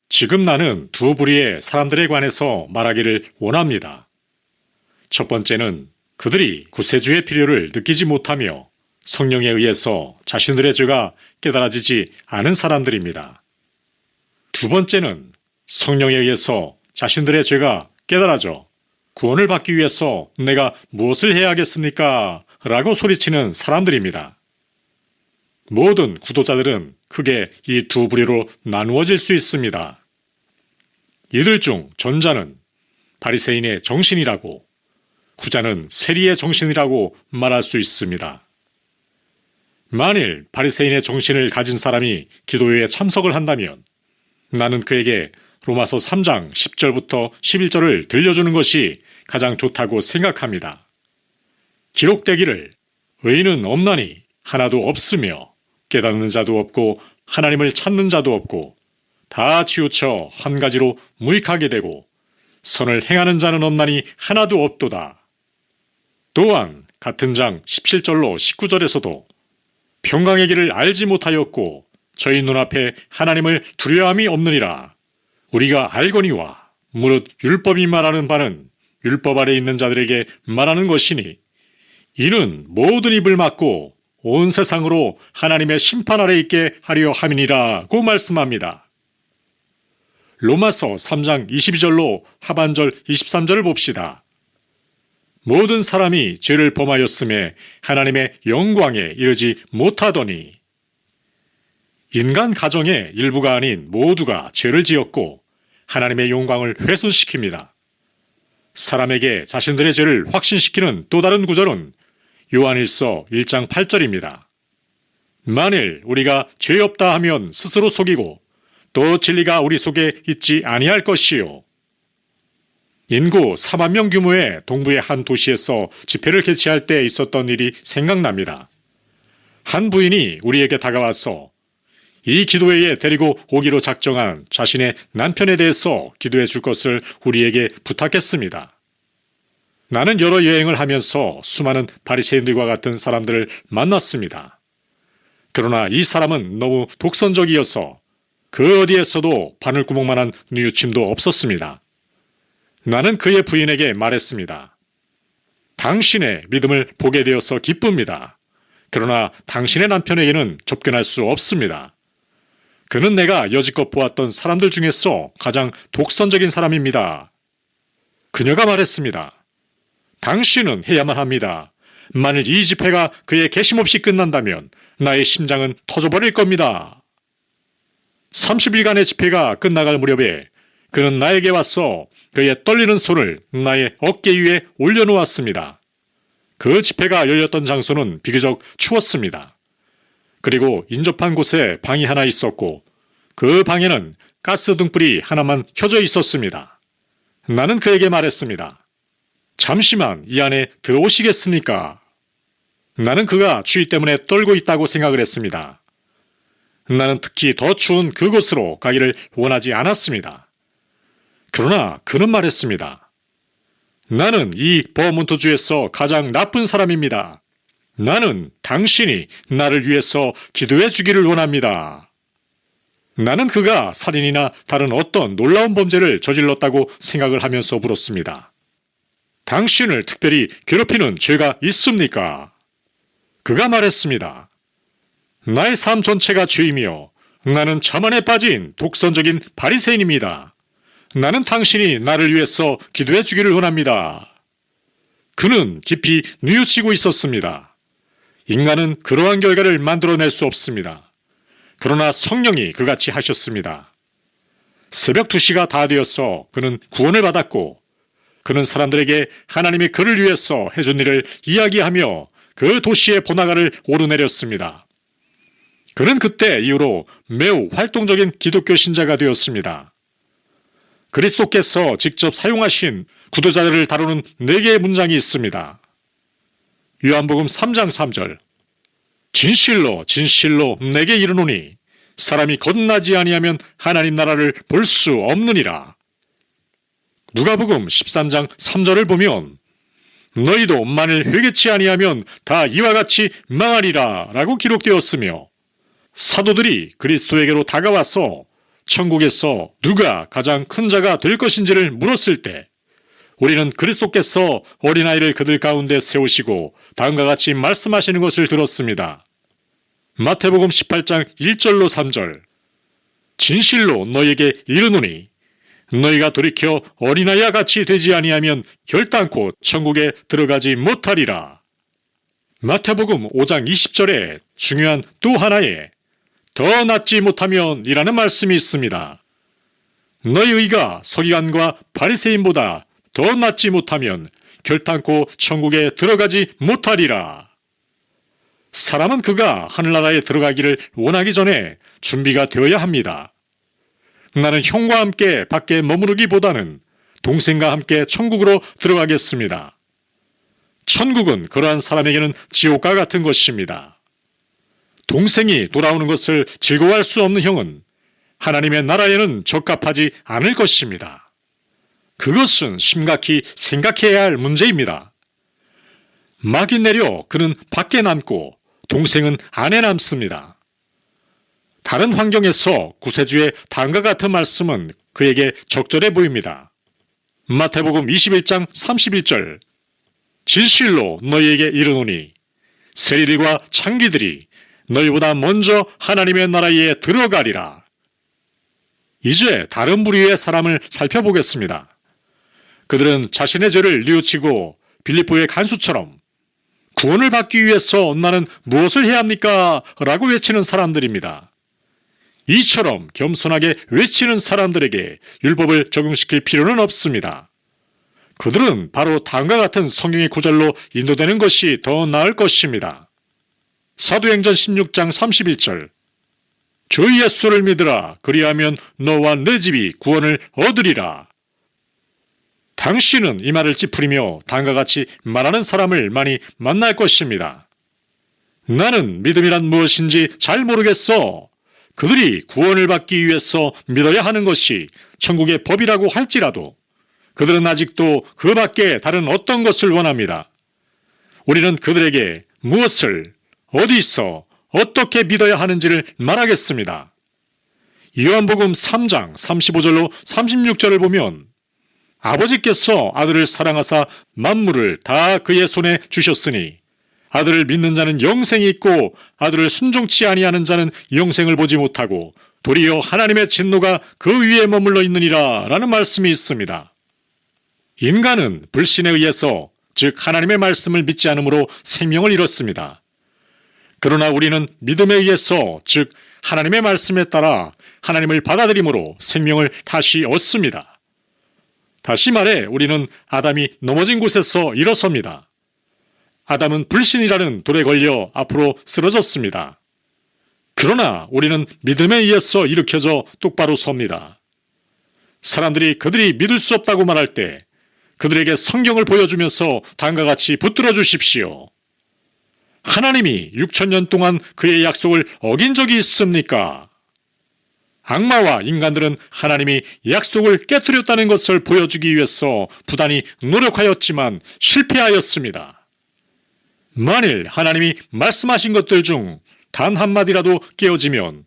지금 나는 두 부류의 사람들에 관해서 말하기를 원합니다. 첫 번째는 그들이 구세주의 필요를 느끼지 못하며 성령에 의해서 자신들의 죄가 깨달아지지 않은 사람들입니다. 두 번째는 성령에 의해서 자신들의 죄가 깨달아져 구원을 받기 위해서 내가 무엇을 해야 하겠습니까? 라고 소리치는 사람들입니다. 모든 구도자들은 크게 이 두 부류로 나누어질 수 있습니다. 이들 중 전자는 바리새인의 정신이라고, 후자는 세리의 정신이라고 말할 수 있습니다. 만일 바리새인의 정신을 가진 사람이 기도회에 참석을 한다면 나는 그에게 로마서 3장 10절부터 11절을 들려주는 것이 가장 좋다고 생각합니다. 기록되기를 의인은 없나니 하나도 없으며 깨닫는 자도 없고 하나님을 찾는 자도 없고 다 치우쳐 한 가지로 무익하게 되고 선을 행하는 자는 없나니 하나도 없도다. 또한 같은 장 17절로 19절에서도 평강의 길을 알지 못하였고 저희 눈앞에 하나님을 두려움이 없느니라. 우리가 알거니와 무릇 율법이 말하는 바는 율법 아래 있는 자들에게 말하는 것이니 이는 모든 입을 막고 온 세상으로 하나님의 심판 아래 있게 하려 함이니라고 말씀합니다. 로마서 3장 22절로 하반절 23절을 봅시다. 모든 사람이 죄를 범하였음에 하나님의 영광에 이르지 못하더니 인간 가정의 일부가 아닌 모두가 죄를 지었고 하나님의 영광을 훼손시킵니다. 사람에게 자신들의 죄를 확신시키는 또 다른 구절은 요한일서 1장 8절입니다. 만일 우리가 죄 없다 하면 스스로 속이고 또 진리가 우리 속에 있지 아니할 것이요. 인구 4만 명 규모의 동부의 한 도시에서 집회를 개최할 때 있었던 일이 생각납니다. 한 부인이 우리에게 다가와서 이 기도회에 데리고 오기로 작정한 자신의 남편에 대해서 기도해 줄 것을 우리에게 부탁했습니다. 나는 여러 여행을 하면서 수많은 바리새인들과 같은 사람들을 만났습니다. 그러나 이 사람은 너무 독선적이어서 그 어디에서도 바늘구멍만한 뉘우침도 없었습니다. 나는 그의 부인에게 말했습니다. 당신의 믿음을 보게 되어서 기쁩니다. 그러나 당신의 남편에게는 접견할 수 없습니다. 그는 내가 여지껏 보았던 사람들 중에서 가장 독선적인 사람입니다. 그녀가 말했습니다. 당신은 해야만 합니다. 만일 이 집회가 그의 개심 없이 끝난다면 나의 심장은 터져버릴 겁니다. 30일간의 집회가 끝나갈 무렵에 그는 나에게 와서 그의 떨리는 손을 나의 어깨 위에 올려놓았습니다. 그 집회가 열렸던 장소는 비교적 추웠습니다. 그리고 인접한 곳에 방이 하나 있었고 그 방에는 가스 등불이 하나만 켜져 있었습니다. 나는 그에게 말했습니다. 잠시만 이 안에 들어오시겠습니까? 나는 그가 추위 때문에 떨고 있다고 생각을 했습니다. 나는 특히 더 추운 그곳으로 가기를 원하지 않았습니다. 그러나 그는 말했습니다. 나는 이 버몬트주에서 가장 나쁜 사람입니다. 나는 당신이 나를 위해서 기도해 주기를 원합니다. 나는 그가 살인이나 다른 어떤 놀라운 범죄를 저질렀다고 생각을 하면서 물었습니다. 당신을 특별히 괴롭히는 죄가 있습니까? 그가 말했습니다. 나의 삶 전체가 죄이며 나는 자만에 빠진 독선적인 바리새인입니다. 나는 당신이 나를 위해서 기도해 주기를 원합니다. 그는 깊이 뉘우치고 있었습니다. 인간은 그러한 결과를 만들어낼 수 없습니다. 그러나 성령이 그같이 하셨습니다. 새벽 2시가 다 되어서 그는 구원을 받았고 그는 사람들에게 하나님이 그를 위해서 해준 일을 이야기하며 그 도시의 번화가를 오르내렸습니다. 그는 그때 이후로 매우 활동적인 기독교 신자가 되었습니다. 그리스도께서 직접 사용하신 구도자들을 다루는 4개의 문장이 있습니다. 요한복음 3장 3절 진실로 진실로 내게 이르노니 사람이 거듭나지 아니하면 하나님 나라를 볼 수 없느니라. 누가복음 13장 3절을 보면 너희도 만일 회개치 아니하면 다 이와 같이 망하리라 라고 기록되었으며 사도들이 그리스도에게로 다가와서 천국에서 누가 가장 큰 자가 될 것인지를 물었을 때 우리는 그리스도께서 어린아이를 그들 가운데 세우시고 다음과 같이 말씀하시는 것을 들었습니다. 마태복음 18장 1절로 3절. 진실로 너희에게 이르노니 너희가 돌이켜 어린아이와 같이 되지 아니하면 결단코 천국에 들어가지 못하리라. 마태복음 5장 20절에 중요한 또 하나의 더 낫지 못하면 이라는 말씀이 있습니다. 너희 의가 서기관과 바리새인보다 더 낫지 못하면 결단코 천국에 들어가지 못하리라. 사람은 그가 하늘나라에 들어가기를 원하기 전에 준비가 되어야 합니다. 나는 형과 함께 밖에 머무르기보다는 동생과 함께 천국으로 들어가겠습니다. 천국은 그러한 사람에게는 지옥과 같은 것입니다. 동생이 돌아오는 것을 즐거워할 수 없는 형은 하나님의 나라에는 적합하지 않을 것입니다. 그것은 심각히 생각해야 할 문제입니다. 막이 내려 그는 밖에 남고 동생은 안에 남습니다. 다른 환경에서 구세주의 다음과 같은 말씀은 그에게 적절해 보입니다. 마태복음 21장 31절. 진실로 너희에게 이르노니 세리들과 창기들이 너희보다 먼저 하나님의 나라에 들어가리라. 이제 다른 부류의 사람을 살펴보겠습니다. 그들은 자신의 죄를 뉘우치고 빌립보의 간수처럼 구원을 받기 위해서 나는 무엇을 해야 합니까? 라고 외치는 사람들입니다. 이처럼 겸손하게 외치는 사람들에게 율법을 적용시킬 필요는 없습니다. 그들은 바로 다음과 같은 성경의 구절로 인도되는 것이 더 나을 것입니다. 사도행전 16장 31절. 주 예수를 믿으라. 그리하면 너와 내 집이 구원을 얻으리라. 당신은 이 말을 찌푸리며 다음과 같이 말하는 사람을 많이 만날 것입니다. 나는 믿음이란 무엇인지 잘 모르겠어. 그들이 구원을 받기 위해서 믿어야 하는 것이 천국의 법이라고 할지라도 그들은 아직도 그 밖에 다른 어떤 것을 원합니다. 우리는 그들에게 무엇을, 어디서, 어떻게 믿어야 하는지를 말하겠습니다. 요한복음 3장 35절로 36절을 보면 아버지께서 아들을 사랑하사 만물을 다 그의 손에 주셨으니 아들을 믿는 자는 영생이 있고 아들을 순종치 아니하는 자는 영생을 보지 못하고 도리어 하나님의 진노가 그 위에 머물러 있느니라 라는 말씀이 있습니다. 인간은 불신에 의해서 즉 하나님의 말씀을 믿지 않으므로 생명을 잃었습니다. 그러나 우리는 믿음에 의해서 즉 하나님의 말씀에 따라 하나님을 받아들임으로 생명을 다시 얻습니다. 다시 말해 우리는 아담이 넘어진 곳에서 일어섭니다. 아담은 불신이라는 돌에 걸려 앞으로 쓰러졌습니다. 그러나 우리는 믿음에 의해서 일으켜져 똑바로 섭니다. 사람들이 그들이 믿을 수 없다고 말할 때 그들에게 성경을 보여주면서 다음과 같이 붙들어 주십시오. 하나님이 6,000년 동안 그의 약속을 어긴 적이 있습니까? 악마와 인간들은 하나님이 약속을 깨뜨렸다는 것을 보여주기 위해서 부단히 노력하였지만 실패하였습니다. 만일 하나님이 말씀하신 것들 중 단 한마디라도 깨어지면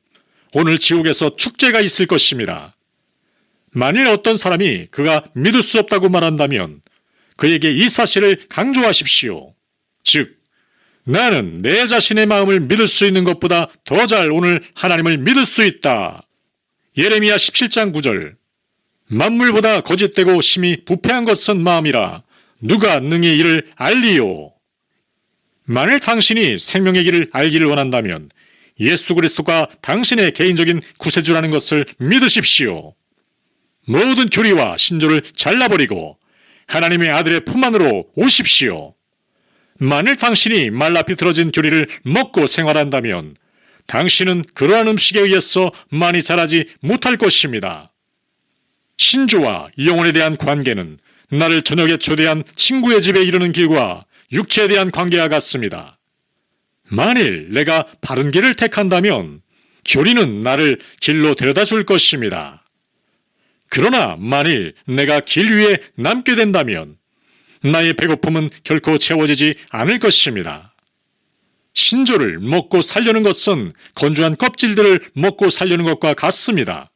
오늘 지옥에서 축제가 있을 것입니다. 만일 어떤 사람이 그가 믿을 수 없다고 말한다면 그에게 이 사실을 강조하십시오. 즉, 나는 내 자신의 마음을 믿을 수 있는 것보다 더 잘 오늘 하나님을 믿을 수 있다. 예레미야 17장 9절. 만물보다 거짓되고 심히 부패한 것은 마음이라 누가 능히 이를 알리요. 만일 당신이 생명의 길을 알기를 원한다면 예수 그리스도가 당신의 개인적인 구세주라는 것을 믿으십시오. 모든 교리와 신조를 잘라버리고 하나님의 아들의 품 안으로 오십시오. 만일 당신이 말라 비틀어진 교리를 먹고 생활한다면 당신은 그러한 음식에 의해서 많이 자라지 못할 것입니다. 신조와 영혼에 대한 관계는 나를 저녁에 초대한 친구의 집에 이르는 길과 육체에 대한 관계와 같습니다. 만일 내가 바른 길을 택한다면 교리는 나를 길로 데려다 줄 것입니다. 그러나 만일 내가 길 위에 남게 된다면 나의 배고픔은 결코 채워지지 않을 것입니다. 신조를 먹고 살려는 것은 건조한 껍질들을 먹고 살려는 것과 같습니다.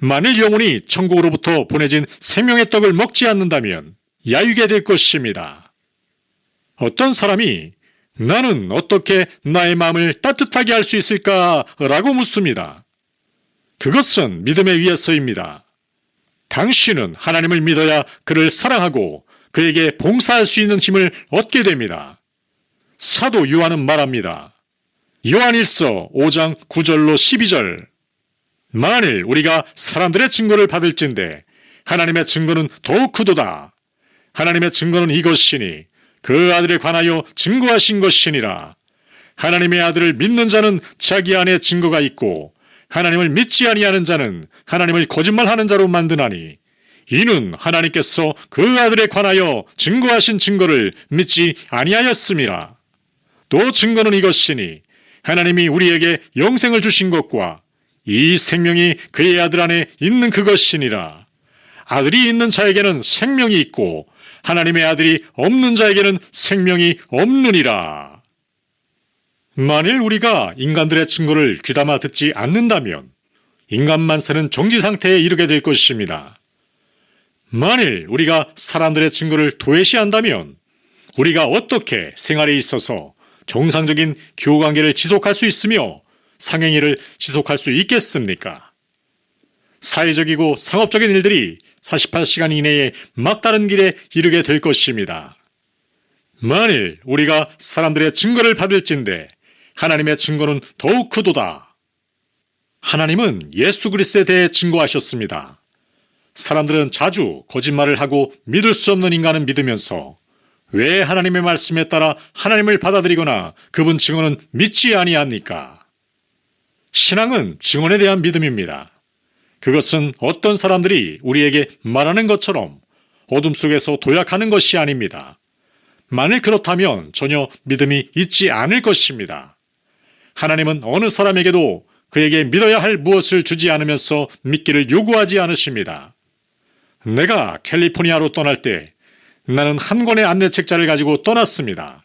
만일 영혼이 천국으로부터 보내진 생명의 떡을 먹지 않는다면 야유게 될 것입니다. 어떤 사람이 나는 어떻게 나의 마음을 따뜻하게 할 수 있을까라고 묻습니다. 그것은 믿음에 의해서입니다. 당신은 하나님을 믿어야 그를 사랑하고 그에게 봉사할 수 있는 힘을 얻게 됩니다. 사도 요한은 말합니다. 요한일서 5장 9절로 12절. 만일 우리가 사람들의 증거를 받을진대 하나님의 증거는 더욱 크도다. 하나님의 증거는 이것이니 그 아들에 관하여 증거하신 것이니라. 하나님의 아들을 믿는 자는 자기 안에 증거가 있고 하나님을 믿지 아니하는 자는 하나님을 거짓말하는 자로 만드나니 이는 하나님께서 그 아들에 관하여 증거하신 증거를 믿지 아니하였음이라. 또 증거는 이것이니 하나님이 우리에게 영생을 주신 것과 이 생명이 그의 아들 안에 있는 그것이니라. 아들이 있는 자에게는 생명이 있고 하나님의 아들이 없는 자에게는 생명이 없느니라. 만일 우리가 인간들의 증거를 귀담아 듣지 않는다면 인간 만세는 정지 상태에 이르게 될 것입니다. 만일 우리가 사람들의 증거를 도외시한다면 우리가 어떻게 생활에 있어서 정상적인 교우관계를 지속할 수 있으며 상행위를 지속할 수 있겠습니까? 사회적이고 상업적인 일들이 48시간 이내에 막다른 길에 이르게 될 것입니다. 만일 우리가 사람들의 증거를 받을진대 하나님의 증거는 더욱 크도다. 하나님은 예수 그리스도에 대해 증거하셨습니다. 사람들은 자주 거짓말을 하고 믿을 수 없는 인간은 믿으면서 왜 하나님의 말씀에 따라 하나님을 받아들이거나 그분 증언은 믿지 아니합니까? 신앙은 증언에 대한 믿음입니다. 그것은 어떤 사람들이 우리에게 말하는 것처럼 어둠 속에서 도약하는 것이 아닙니다. 만일 그렇다면 전혀 믿음이 있지 않을 것입니다. 하나님은 어느 사람에게도 그에게 믿어야 할 무엇을 주지 않으면서 믿기를 요구하지 않으십니다. 내가 캘리포니아로 떠날 때 나는 한 권의 안내책자를 가지고 떠났습니다.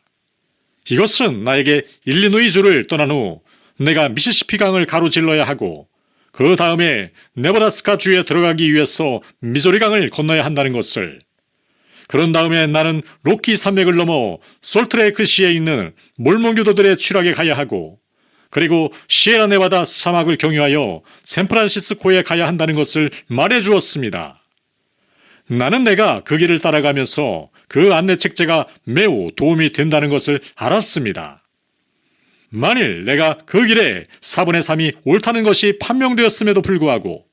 이것은 나에게 일리노이주를 떠난 후 내가 미시시피 강을 가로질러야 하고 그 다음에 네브라스카 주에 들어가기 위해서 미조리 강을 건너야 한다는 것을, 그런 다음에 나는 로키 산맥을 넘어 솔트레이크시에 있는 몰몬교도들의 취락에 가야 하고 그리고 시에라네바다 사막을 경유하여 샌프란시스코에 가야 한다는 것을 말해 주었습니다. 나는 내가 그 길을 따라가면서 그 안내책자가 매우 도움이 된다는 것을 알았습니다. 만일 내가 그 길에 4분의 3이 옳다는 것이 판명되었음에도 불구하고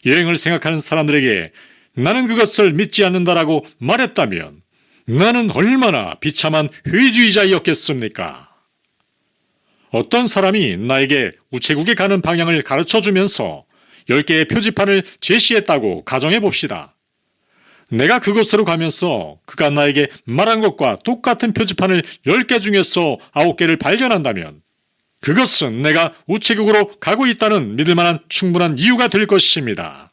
여행을 생각하는 사람들에게 나는 그것을 믿지 않는다라고 말했다면 나는 얼마나 비참한 회의주의자였겠습니까? 어떤 사람이 나에게 우체국에 가는 방향을 가르쳐주면서 10개의 표지판을 제시했다고 가정해 봅시다. 내가 그곳으로 가면서 그가 나에게 말한 것과 똑같은 표지판을 10개 중에서 9개를 발견한다면 그것은 내가 우체국으로 가고 있다는 믿을 만한 충분한 이유가 될 것입니다.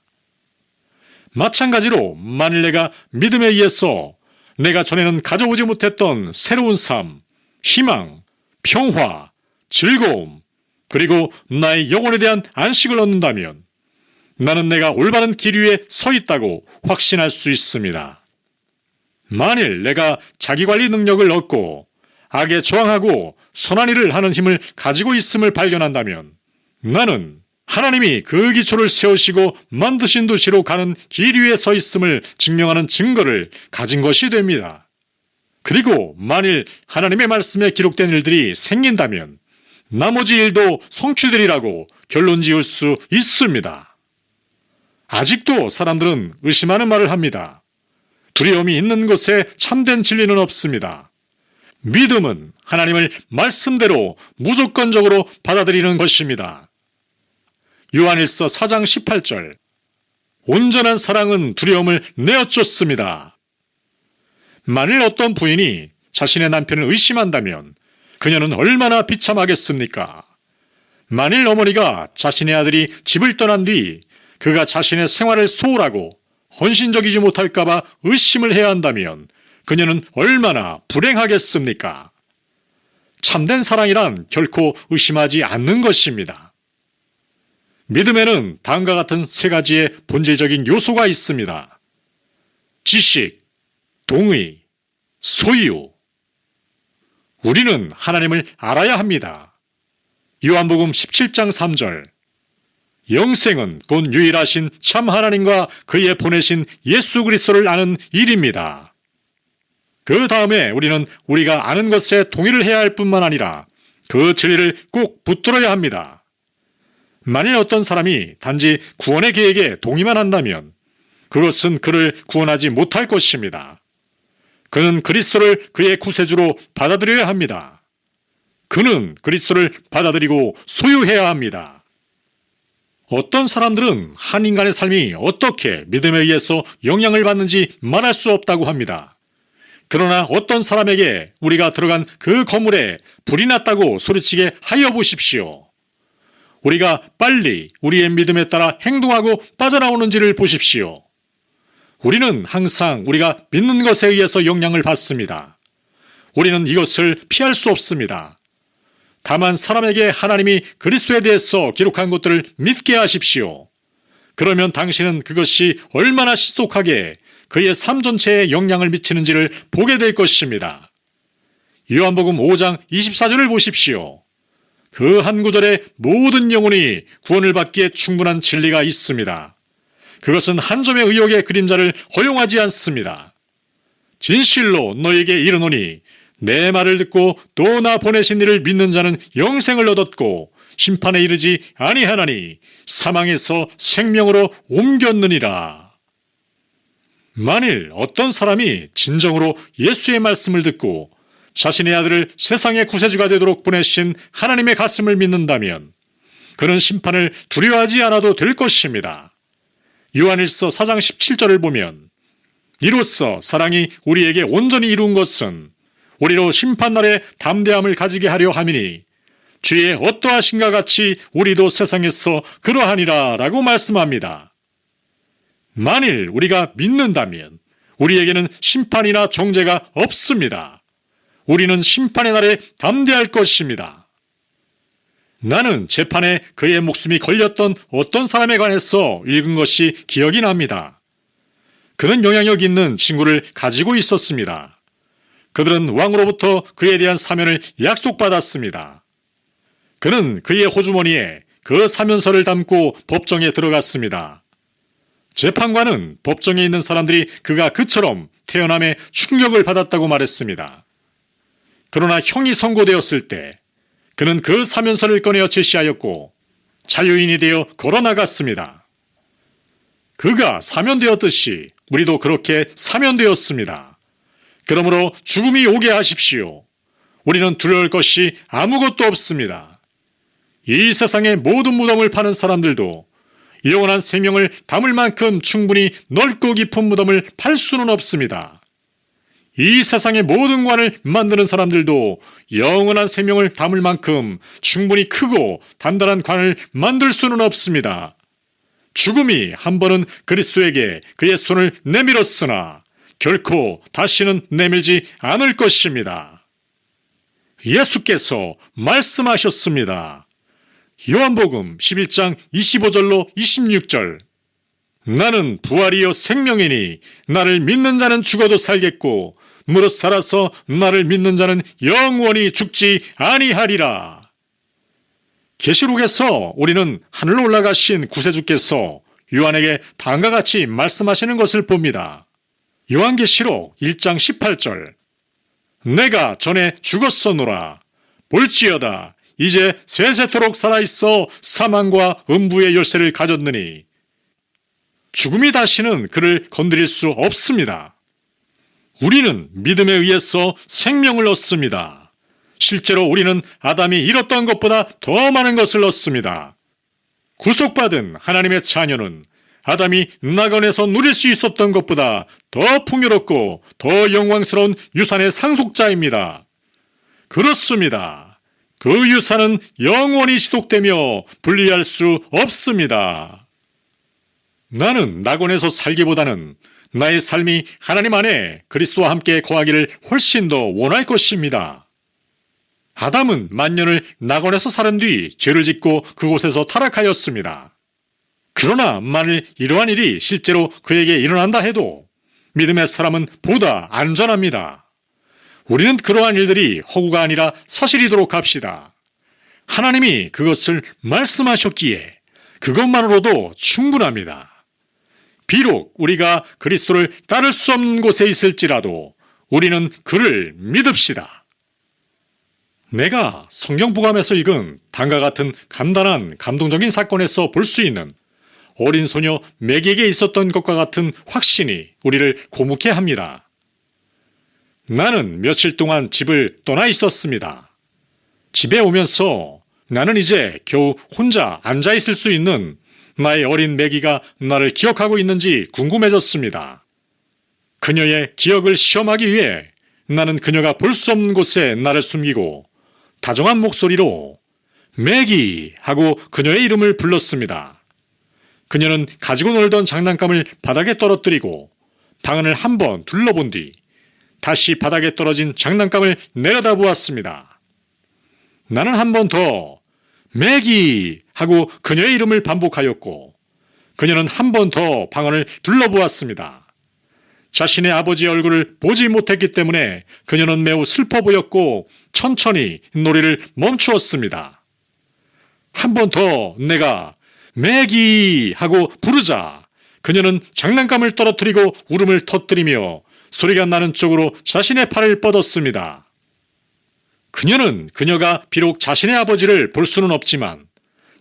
마찬가지로 만일 내가 믿음에 의해서 내가 전에는 가져오지 못했던 새로운 삶, 희망, 평화, 즐거움, 그리고 나의 영혼에 대한 안식을 얻는다면 나는 내가 올바른 길 위에 서 있다고 확신할 수 있습니다. 만일 내가 자기관리 능력을 얻고 악에 저항하고 선한 일을 하는 힘을 가지고 있음을 발견한다면 나는 하나님이 그 기초를 세우시고 만드신 도시로 가는 길 위에 서 있음을 증명하는 증거를 가진 것이 됩니다. 그리고 만일 하나님의 말씀에 기록된 일들이 생긴다면 나머지 일도 성취되리라고 결론 지을 수 있습니다. 아직도 사람들은 의심하는 말을 합니다. 두려움이 있는 곳에 참된 진리는 없습니다. 믿음은 하나님을 말씀대로 무조건적으로 받아들이는 것입니다. 요한일서 4장 18절. 온전한 사랑은 두려움을 내어쫓습니다. 만일 어떤 부인이 자신의 남편을 의심한다면 그녀는 얼마나 비참하겠습니까? 만일 어머니가 자신의 아들이 집을 떠난 뒤 그가 자신의 생활을 소홀하고 헌신적이지 못할까봐 의심을 해야 한다면 그녀는 얼마나 불행하겠습니까? 참된 사랑이란 결코 의심하지 않는 것입니다. 믿음에는 다음과 같은 세 가지의 본질적인 요소가 있습니다. 지식, 동의, 소유. 우리는 하나님을 알아야 합니다. 요한복음 17장 3절. 영생은 곧 유일하신 참 하나님과 그의 보내신 예수 그리스도를 아는 일입니다. 그 다음에 우리는 우리가 아는 것에 동의를 해야 할 뿐만 아니라 그 진리를 꼭 붙들어야 합니다. 만일 어떤 사람이 단지 구원의 계획에 동의만 한다면 그것은 그를 구원하지 못할 것입니다. 그는 그리스도를 그의 구세주로 받아들여야 합니다. 그는 그리스도를 받아들이고 소유해야 합니다. 어떤 사람들은 한 인간의 삶이 어떻게 믿음에 의해서 영향을 받는지 말할 수 없다고 합니다. 그러나 어떤 사람에게 우리가 들어간 그 건물에 불이 났다고 소리치게 하여 보십시오. 우리가 빨리 우리의 믿음에 따라 행동하고 빠져나오는지를 보십시오. 우리는 항상 우리가 믿는 것에 의해서 영향을 받습니다. 우리는 이것을 피할 수 없습니다. 다만 사람에게 하나님이 그리스도에 대해서 기록한 것들을 믿게 하십시오. 그러면 당신은 그것이 얼마나 신속하게 그의 삶 전체에 영향을 미치는지를 보게 될 것입니다. 요한복음 5장 24절을 보십시오. 그 한 구절에 모든 영혼이 구원을 받기에 충분한 진리가 있습니다. 그것은 한 점의 의혹의 그림자를 허용하지 않습니다. 진실로 너에게 이르노니 내 말을 듣고 또 나 보내신 이를 믿는 자는 영생을 얻었고 심판에 이르지 아니하나니 사망에서 생명으로 옮겼느니라. 만일 어떤 사람이 진정으로 예수의 말씀을 듣고 자신의 아들을 세상의 구세주가 되도록 보내신 하나님의 가슴을 믿는다면 그는 심판을 두려워하지 않아도 될 것입니다. 요한일서 4장 17절을 보면 이로써 사랑이 우리에게 온전히 이룬 것은 우리로 심판날에 담대함을 가지게 하려 함이니 주의 어떠하신가 같이 우리도 세상에서 그러하니라 라고 말씀합니다. 만일 우리가 믿는다면 우리에게는 심판이나 정죄가 없습니다. 우리는 심판의 날에 담대할 것입니다. 나는 재판에 그의 목숨이 걸렸던 어떤 사람에 관해서 읽은 것이 기억이 납니다. 그는 영향력 있는 친구를 가지고 있었습니다. 그들은 왕으로부터 그에 대한 사면을 약속받았습니다. 그는 그의 호주머니에 그 사면서를 담고 법정에 들어갔습니다. 재판관은 법정에 있는 사람들이 그가 그처럼 태어남에 충격을 받았다고 말했습니다. 그러나 형이 선고되었을 때 그는 그 사면서를 꺼내어 제시하였고 자유인이 되어 걸어나갔습니다. 그가 사면되었듯이 우리도 그렇게 사면되었습니다. 그러므로 죽음이 오게 하십시오. 우리는 두려울 것이 아무것도 없습니다. 이 세상의 모든 무덤을 파는 사람들도 영원한 생명을 담을 만큼 충분히 넓고 깊은 무덤을 팔 수는 없습니다. 이 세상의 모든 관을 만드는 사람들도 영원한 생명을 담을 만큼 충분히 크고 단단한 관을 만들 수는 없습니다. 죽음이 한 번은 그리스도에게 그의 손을 내밀었으나 결코 다시는 내밀지 않을 것입니다. 예수께서 말씀하셨습니다. 요한복음 11장 25절로 26절. 나는 부활이요 생명이니 나를 믿는 자는 죽어도 살겠고 무릇 살아서 나를 믿는 자는 영원히 죽지 아니하리라. 계시록에서 우리는 하늘로 올라가신 구세주께서 요한에게 다음과 같이 말씀하시는 것을 봅니다. 요한계시록 1장 18절. 내가 전에 죽었었노라. 볼지어다 이제 세세토록 살아있어 사망과 음부의 열쇠를 가졌느니 죽음이 다시는 그를 건드릴 수 없습니다. 우리는 믿음에 의해서 생명을 얻습니다. 실제로 우리는 아담이 잃었던 것보다 더 많은 것을 얻습니다. 구속받은 하나님의 자녀는 아담이 낙원에서 누릴 수 있었던 것보다 더 풍요롭고 더 영광스러운 유산의 상속자입니다. 그렇습니다. 그 유산은 영원히 지속되며 분리할 수 없습니다. 나는 낙원에서 살기보다는 나의 삶이 하나님 안에 그리스도와 함께 거하기를 훨씬 더 원할 것입니다. 아담은 만년을 낙원에서 살은 뒤 죄를 짓고 그곳에서 타락하였습니다. 그러나 만일 이러한 일이 실제로 그에게 일어난다 해도 믿음의 사람은 보다 안전합니다. 우리는 그러한 일들이 허구가 아니라 사실이도록 합시다. 하나님이 그것을 말씀하셨기에 그것만으로도 충분합니다. 비록 우리가 그리스도를 따를 수 없는 곳에 있을지라도 우리는 그를 믿읍시다. 내가 성경복음에서 읽은 다음과 같은 간단한 감동적인 사건에서 볼 수 있는 어린 소녀 맥에게 있었던 것과 같은 확신이 우리를 고무케 합니다. 나는 며칠 동안 집을 떠나 있었습니다. 집에 오면서 나는 이제 겨우 혼자 앉아 있을 수 있는 나의 어린 맥이가 나를 기억하고 있는지 궁금해졌습니다. 그녀의 기억을 시험하기 위해 나는 그녀가 볼 수 없는 곳에 나를 숨기고 다정한 목소리로 맥이 하고 그녀의 이름을 불렀습니다. 그녀는 가지고 놀던 장난감을 바닥에 떨어뜨리고 방안을 한번 둘러본 뒤 다시 바닥에 떨어진 장난감을 내려다보았습니다. 나는 한 번 더 맥이 하고 그녀의 이름을 반복하였고 그녀는 한 번 더 방안을 둘러보았습니다. 자신의 아버지의 얼굴을 보지 못했기 때문에 그녀는 매우 슬퍼 보였고 천천히 놀이를 멈추었습니다. 한 번 더 내가 맥이 하고 부르자 그녀는 장난감을 떨어뜨리고 울음을 터뜨리며 소리가 나는 쪽으로 자신의 팔을 뻗었습니다. 그녀는 그녀가 비록 자신의 아버지를 볼 수는 없지만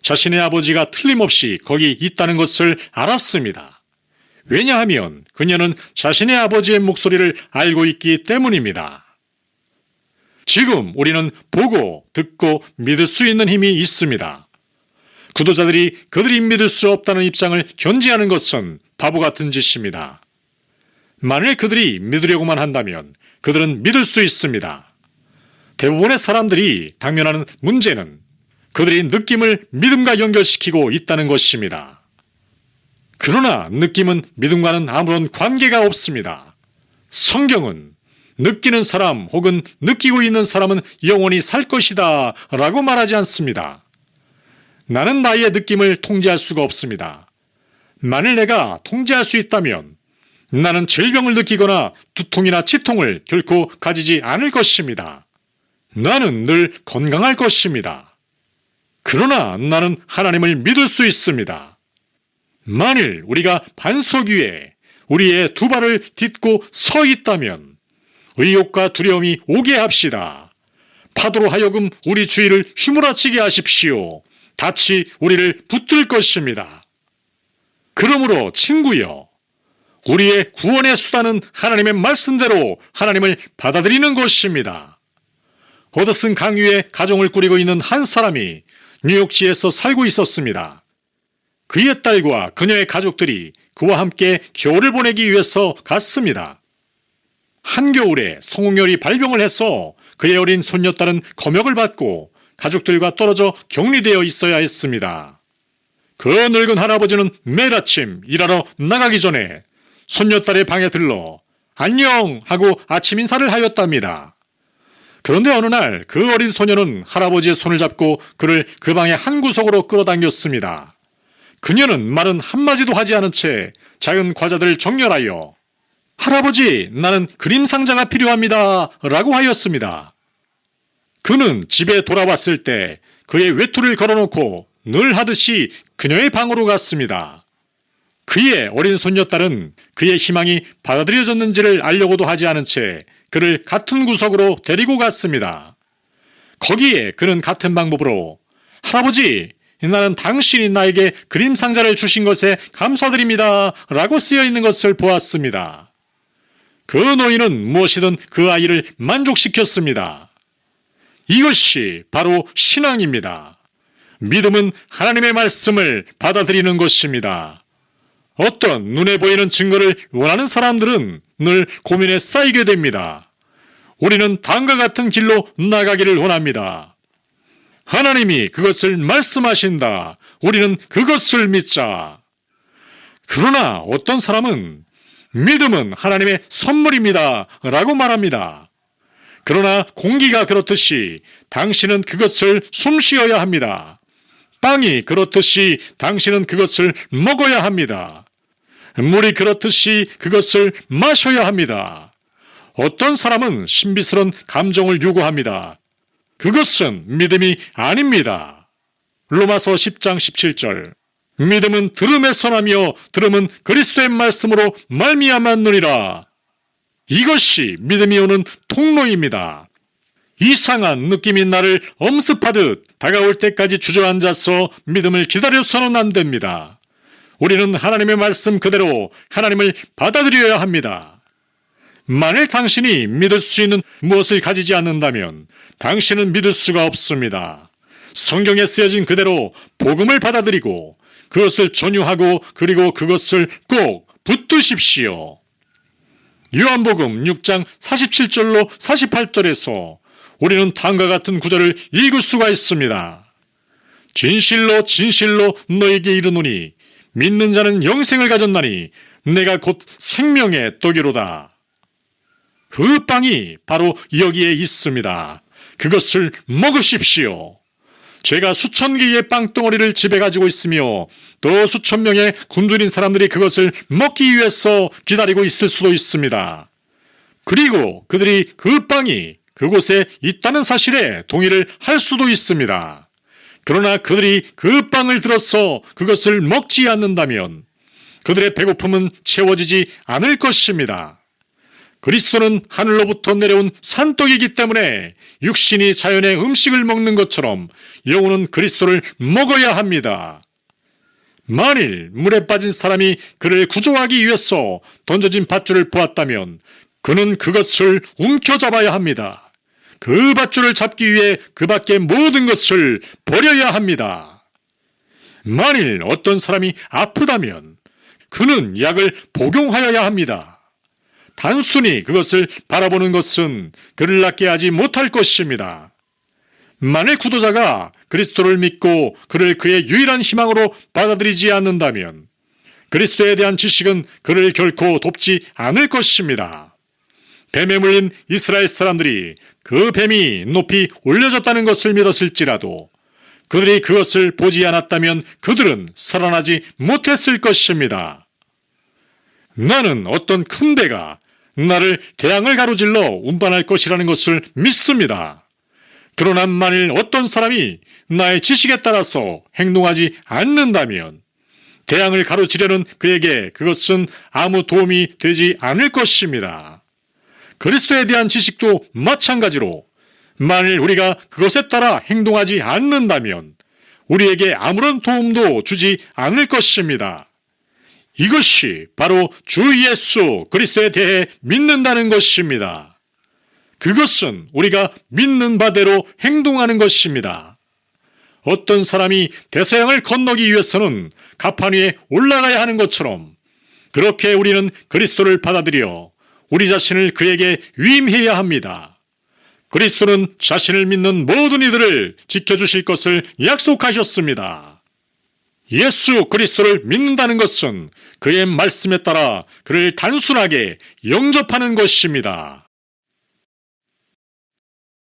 자신의 아버지가 틀림없이 거기 있다는 것을 알았습니다. 왜냐하면 그녀는 자신의 아버지의 목소리를 알고 있기 때문입니다. 지금 우리는 보고 듣고 믿을 수 있는 힘이 있습니다. 구도자들이 그들이 믿을 수 없다는 입장을 견지하는 것은 바보 같은 짓입니다. 만일 그들이 믿으려고만 한다면 그들은 믿을 수 있습니다. 대부분의 사람들이 당면하는 문제는 그들이 느낌을 믿음과 연결시키고 있다는 것입니다. 그러나 느낌은 믿음과는 아무런 관계가 없습니다. 성경은 느끼는 사람 혹은 느끼고 있는 사람은 영원히 살 것이다 라고 말하지 않습니다. 나는 나의 느낌을 통제할 수가 없습니다. 만일 내가 통제할 수 있다면 나는 질병을 느끼거나 두통이나 치통을 결코 가지지 않을 것입니다. 나는 늘 건강할 것입니다. 그러나 나는 하나님을 믿을 수 있습니다. 만일 우리가 반석 위에 우리의 두 발을 딛고 서 있다면 의욕과 두려움이 오게 합시다. 파도로 하여금 우리 주위를 휘몰아치게 하십시오. 닻이 우리를 붙들 것입니다. 그러므로 친구여, 우리의 구원의 수단은 하나님의 말씀대로 하나님을 받아들이는 것입니다. 허드슨 강유에 가정을 꾸리고 있는 한 사람이 뉴욕시에서 살고 있었습니다. 그의 딸과 그녀의 가족들이 그와 함께 겨울을 보내기 위해서 갔습니다. 한겨울에 성홍열이 발병을 해서 그의 어린 손녀딸은 검역을 받고 가족들과 떨어져 격리되어 있어야 했습니다. 그 늙은 할아버지는 매일 아침 일하러 나가기 전에 손녀딸의 방에 들러 안녕 하고 아침 인사를 하였답니다. 그런데 어느 날 그 어린 소녀는 할아버지의 손을 잡고 그를 그 방의 한 구석으로 끌어당겼습니다. 그녀는 말은 한마디도 하지 않은 채 작은 과자들을 정렬하여 할아버지, 나는 그림 상자가 필요합니다 라고 하였습니다. 그는 집에 돌아왔을 때 그의 외투를 걸어놓고 늘 하듯이 그녀의 방으로 갔습니다. 그의 어린 손녀딸은 그의 희망이 받아들여졌는지를 알려고도 하지 않은 채 그를 같은 구석으로 데리고 갔습니다. 거기에 그는 같은 방법으로 할아버지, 나는 당신이 나에게 그림 상자를 주신 것에 감사드립니다 라고 쓰여 있는 것을 보았습니다. 그 노인은 무엇이든 그 아이를 만족시켰습니다. 이것이 바로 신앙입니다. 믿음은 하나님의 말씀을 받아들이는 것입니다. 어떤 눈에 보이는 증거를 원하는 사람들은 늘 고민에 쌓이게 됩니다. 우리는 다음과 같은 길로 나가기를 원합니다. 하나님이 그것을 말씀하신다. 우리는 그것을 믿자. 그러나 어떤 사람은 믿음은 하나님의 선물입니다 라고 말합니다. 그러나 공기가 그렇듯이 당신은 그것을 숨쉬어야 합니다. 빵이 그렇듯이 당신은 그것을 먹어야 합니다. 물이 그렇듯이 그것을 마셔야 합니다. 어떤 사람은 신비스러운 감정을 요구합니다. 그것은 믿음이 아닙니다. 로마서 10장 17절. 믿음은 들음에서 나며 들음은 그리스도의 말씀으로 말미암았느니라. 이것이 믿음이 오는 통로입니다. 이상한 느낌이 나를 엄습하듯 다가올 때까지 주저앉아서 믿음을 기다려서는 안 됩니다. 우리는 하나님의 말씀 그대로 하나님을 받아들여야 합니다. 만일 당신이 믿을 수 있는 무엇을 가지지 않는다면 당신은 믿을 수가 없습니다. 성경에 쓰여진 그대로 복음을 받아들이고 그것을 전유하고 그리고 그것을 꼭 붙드십시오. 요한복음 6장 47절로 48절에서 우리는 다음과 같은 구절을 읽을 수가 있습니다. 진실로 진실로 너에게 이르노니 믿는 자는 영생을 가졌나니 내가 곧 생명의 떡이로다. 그 빵이 바로 여기에 있습니다. 그것을 먹으십시오. 제가 수천 개의 빵덩어리를 집에 가지고 있으며 또 수천 명의 굶주린 사람들이 그것을 먹기 위해서 기다리고 있을 수도 있습니다. 그리고 그들이 그 빵이 그곳에 있다는 사실에 동의를 할 수도 있습니다. 그러나 그들이 그 빵을 들어서 그것을 먹지 않는다면 그들의 배고픔은 채워지지 않을 것입니다. 그리스도는 하늘로부터 내려온 산떡이기 때문에 육신이 자연의 음식을 먹는 것처럼 영혼은 그리스도를 먹어야 합니다. 만일 물에 빠진 사람이 그를 구조하기 위해서 던져진 밧줄을 보았다면 그는 그것을 움켜잡아야 합니다. 그 밧줄을 잡기 위해 그 밖의 모든 것을 버려야 합니다. 만일 어떤 사람이 아프다면 그는 약을 복용하여야 합니다. 단순히 그것을 바라보는 것은 그를 낫게 하지 못할 것입니다. 만일 구도자가 그리스도를 믿고 그를 그의 유일한 희망으로 받아들이지 않는다면 그리스도에 대한 지식은 그를 결코 돕지 않을 것입니다. 뱀에 물린 이스라엘 사람들이 그 뱀이 높이 올려졌다는 것을 믿었을지라도 그들이 그것을 보지 않았다면 그들은 살아나지 못했을 것입니다. 나는 어떤 큰 배가 나를 대양을 가로질러 운반할 것이라는 것을 믿습니다. 그러나 만일 어떤 사람이 나의 지식에 따라서 행동하지 않는다면 대양을 가로지르는 그에게 그것은 아무 도움이 되지 않을 것입니다. 그리스도에 대한 지식도 마찬가지로 만일 우리가 그것에 따라 행동하지 않는다면 우리에게 아무런 도움도 주지 않을 것입니다. 이것이 바로 주 예수 그리스도에 대해 믿는다는 것입니다. 그것은 우리가 믿는 바대로 행동하는 것입니다. 어떤 사람이 대서양을 건너기 위해서는 가판 위에 올라가야 하는 것처럼 그렇게 우리는 그리스도를 받아들여 우리 자신을 그에게 위임해야 합니다. 그리스도는 자신을 믿는 모든 이들을 지켜주실 것을 약속하셨습니다. 예수 그리스도를 믿는다는 것은 그의 말씀에 따라 그를 단순하게 영접하는 것입니다.